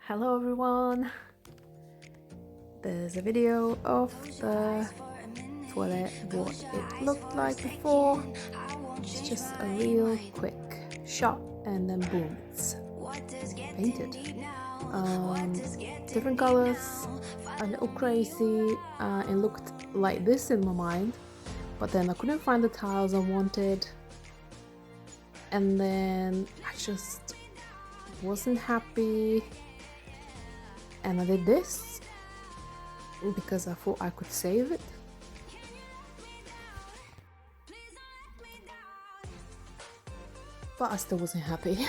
Hello everyone! There's a video of the toilet, what it looked like before. It's just a real quick shot and then boom, it's painted. Different colors, a little crazy. It looked like this in my mind, but then I couldn't find the tiles I wanted, and then I just wasn't happy, and I did this because I thought I could save it. But I still wasn't happy.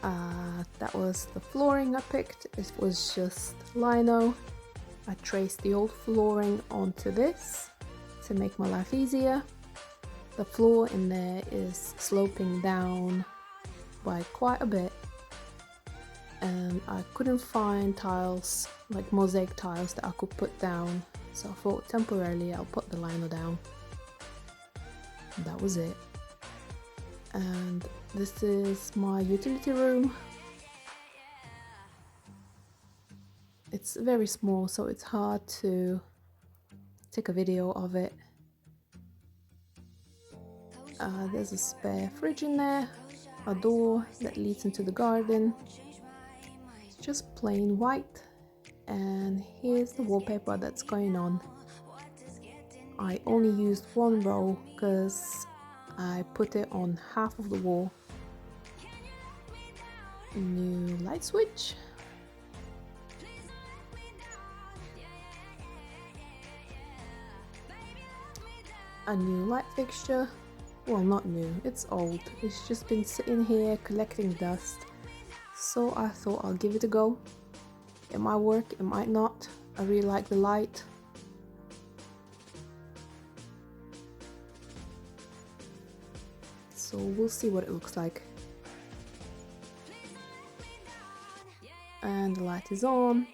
That was the flooring I picked. It was just lino. I traced the old flooring onto this to make my life easier. The floor in there is sloping down by quite a bit, and I couldn't find tiles, like mosaic tiles, that I could put down, so I thought temporarily I'll put the lino down. And that was it. And this is my utility room. It's very small, so it's hard to take a video of it. There's a spare fridge in there, a door that leads into the garden. It's just plain white, and here's the wallpaper that's going on. I only used one row because I put it on half of the wall. New light switch. A new light fixture. Well, not new, it's old. It's just been sitting here collecting dust. So I thought I'll give it a go. It might work, it might not. I really like the light. So we'll see what it looks like. And the light is on.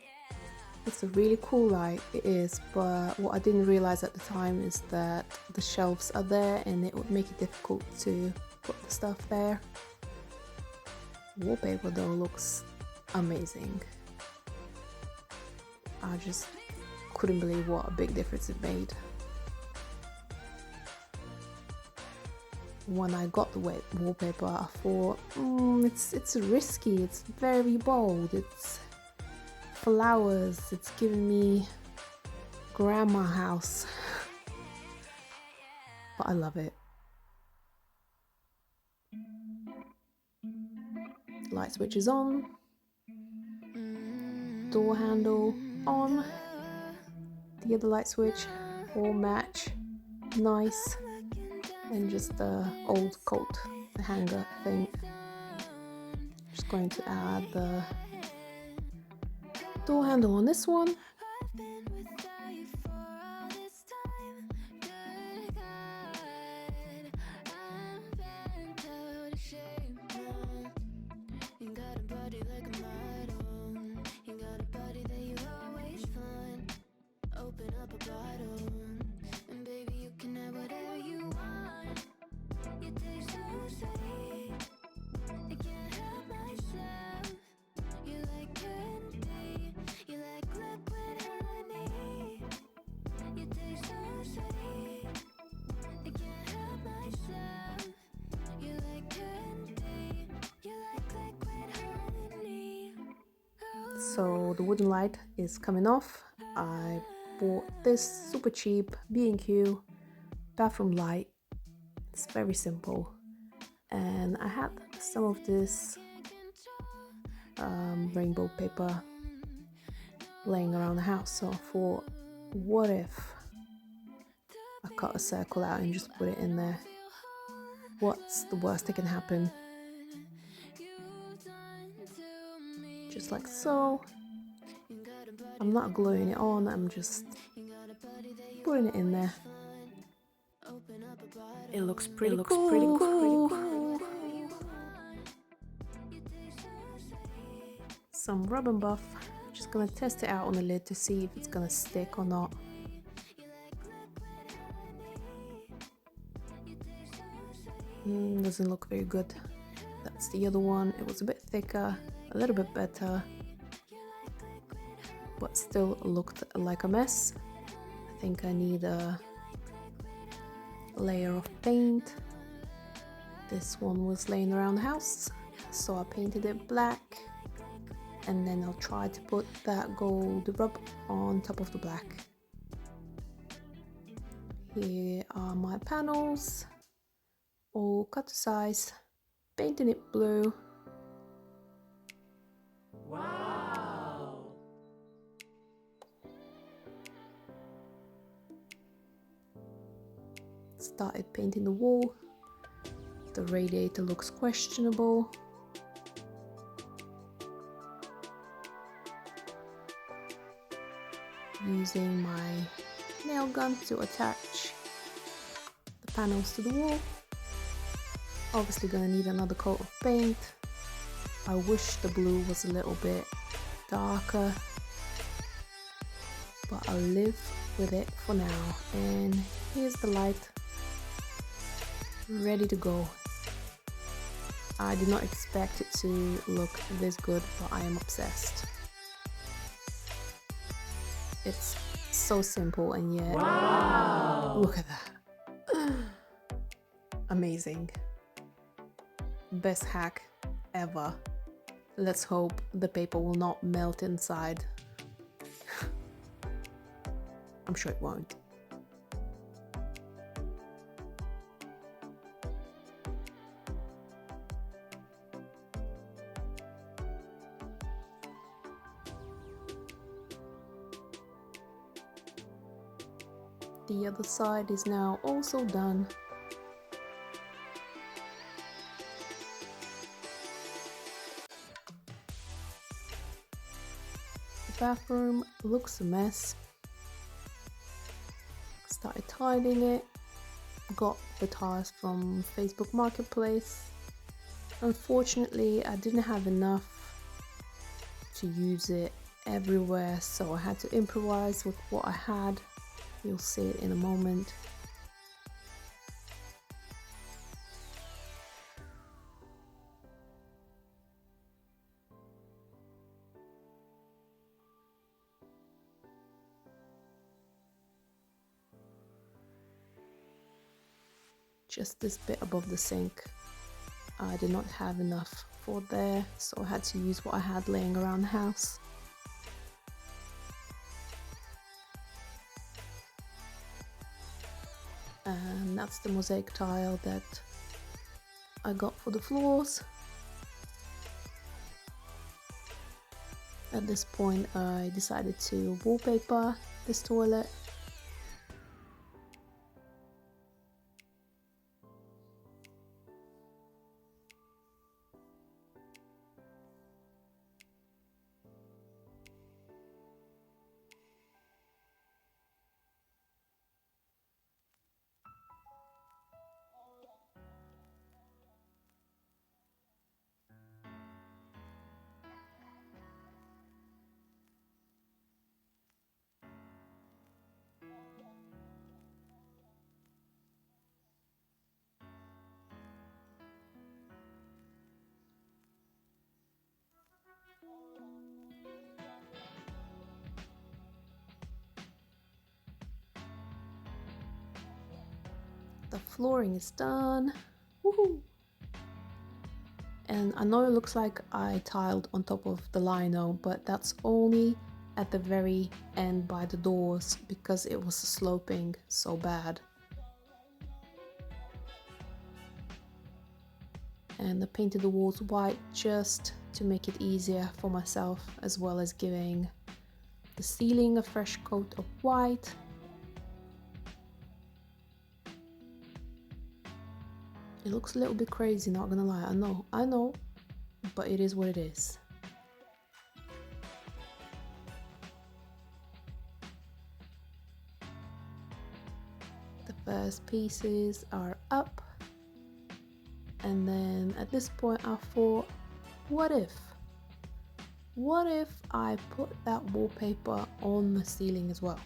It's a really cool light, it is, but what I didn't realize at the time is that the shelves are there and it would make it difficult to put the stuff there. Wallpaper though looks amazing. I just couldn't believe what a big difference it made. When I got the wet wallpaper, I thought, it's risky, it's very bold, it's flowers, it's giving me grandma house. But I love it. Light switch is on, door handle on, the other light switch all match, nice, and just the old coat, the hanger thing. Just going to add the door handle on this one. So the wooden light is coming off. I bought this super cheap B&Q bathroom light. It's very simple, and I had some of this rainbow paper laying around the house, so I thought, what if I cut a circle out and just put it in there? What's the worst that can happen? Just like so. I'm not gluing it on, I'm just putting it in there. It looks pretty cool. Some rub and buff. Just gonna test it out on the lid to see if it's gonna stick or not. Doesn't look very good. That's the other one. It was a bit thicker, a little bit better, but still looked like a mess. I think I need a layer of paint. This one was laying around the house, so I painted it black, and then I'll try to put that gold rub on top of the black. Here are my panels, all cut to size, painting it blue. Wow! Started painting the wall. The radiator looks questionable. Using my nail gun to attach the panels to the wall. Obviously gonna need another coat of paint. I wish the blue was a little bit darker, but I'll live with it for now. And here's the light, ready to go. I did not expect it to look this good, but I am obsessed. It's so simple and yet, Wow! Look at that. Amazing. Best hack ever. Let's hope the paper will not melt inside. I'm sure it won't. The other side is now also done. The bathroom looks a mess. Started tidying it. Got the tiles from Facebook Marketplace. Unfortunately, I didn't have enough to use it everywhere, so I had to improvise with what I had. You'll see it in a moment. Just this bit above the sink, I did not have enough for there, so I had to use what I had laying around the house. And that's the mosaic tile that I got for the floors. At this point, I decided to wallpaper this toilet. The flooring is done. Woohoo! And I know it looks like I tiled on top of the lino, but that's only at the very end by the doors because it was sloping so bad. And I painted the walls white just to make it easier for myself, as well as giving the ceiling a fresh coat of white. It looks a little bit crazy, not gonna lie. I know, but it is what it is. The first pieces are up, and then at this point I thought, what if I put that wallpaper on the ceiling as well?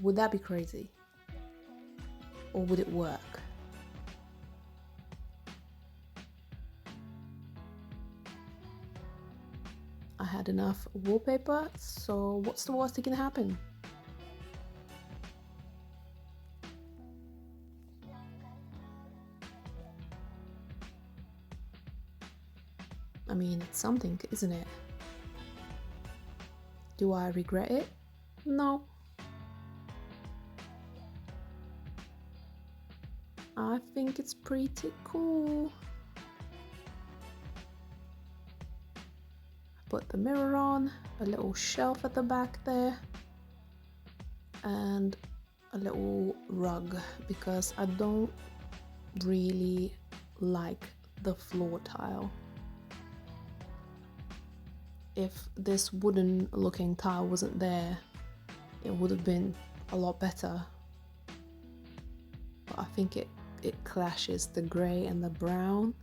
Would that be crazy? Or would it work? I had enough wallpaper, so what's the worst that can happen? I mean, it's something, isn't it? Do I regret it? No. I think it's pretty cool. Put the mirror on, a little shelf at the back there, and a little rug because I don't really like the floor tile. If this wooden looking tile wasn't there, it would have been a lot better. But I think it clashes the grey and the brown.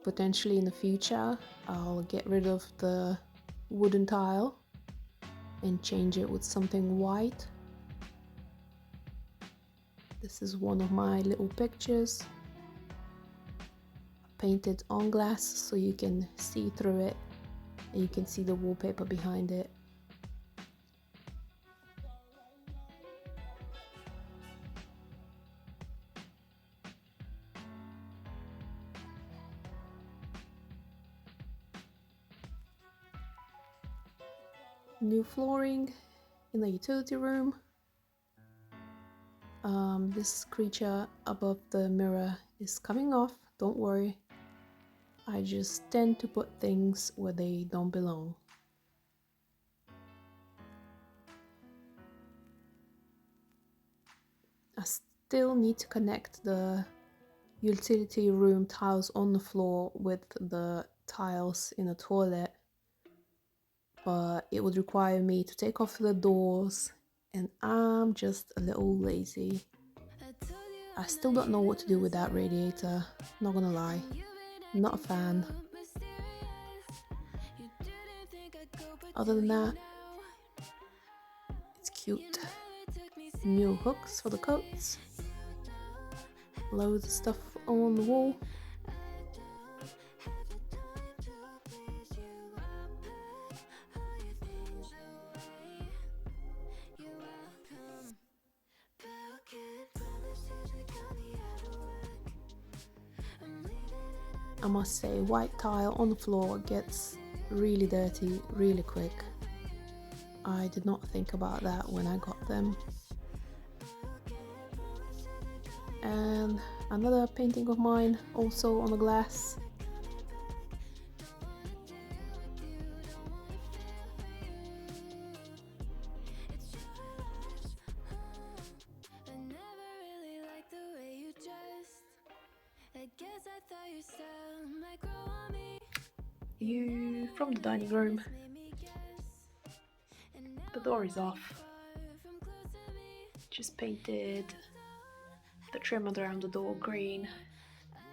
Potentially in the future, I'll get rid of the wooden tile and change it with something white. This is one of my little pictures. Painted on glass so you can see through it and you can see the wallpaper behind it. New flooring in the utility room. This creature above the mirror is coming off, don't worry. I just tend to put things where they don't belong. I still need to connect the utility room tiles on the floor with the tiles in the toilet, but it would require me to take off the doors and I'm just a little lazy. I still don't know what to do with that radiator, not gonna lie, not a fan. Other than that, it's cute. New hooks for the coats, loads of stuff on the wall. I must say, white tile on the floor gets really dirty really quick. I did not think about that when I got them. And another painting of mine, also on the glass. View from the dining room. The door is off. Just painted the trim around the door green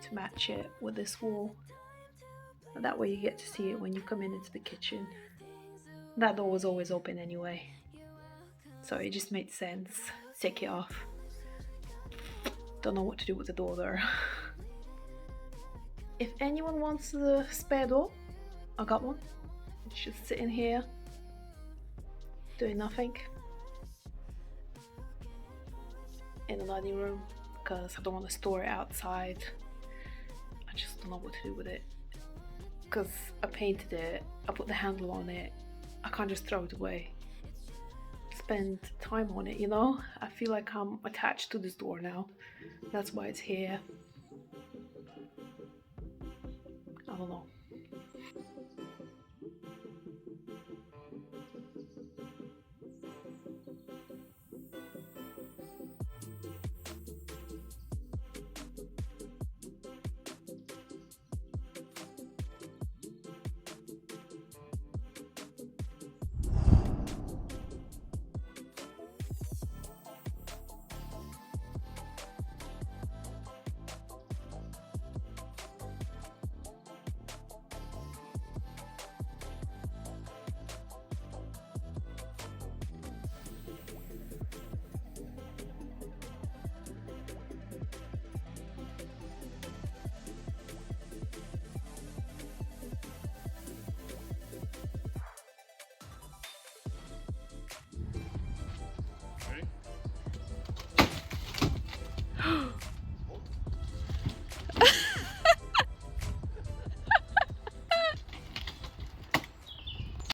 to match it with this wall. And that way you get to see it when you come into the kitchen. That door was always open anyway, so it just made sense. Take it off. Don't know what to do with the door there. If anyone wants the spare door, I got one. It's just sitting here doing nothing in the dining room because I don't want to store it outside. I just don't know what to do with it because I painted it, I put the handle on it, I can't just throw it away. Spend time on it, you know? I feel like I'm attached to this door now. That's why it's here. I don't know.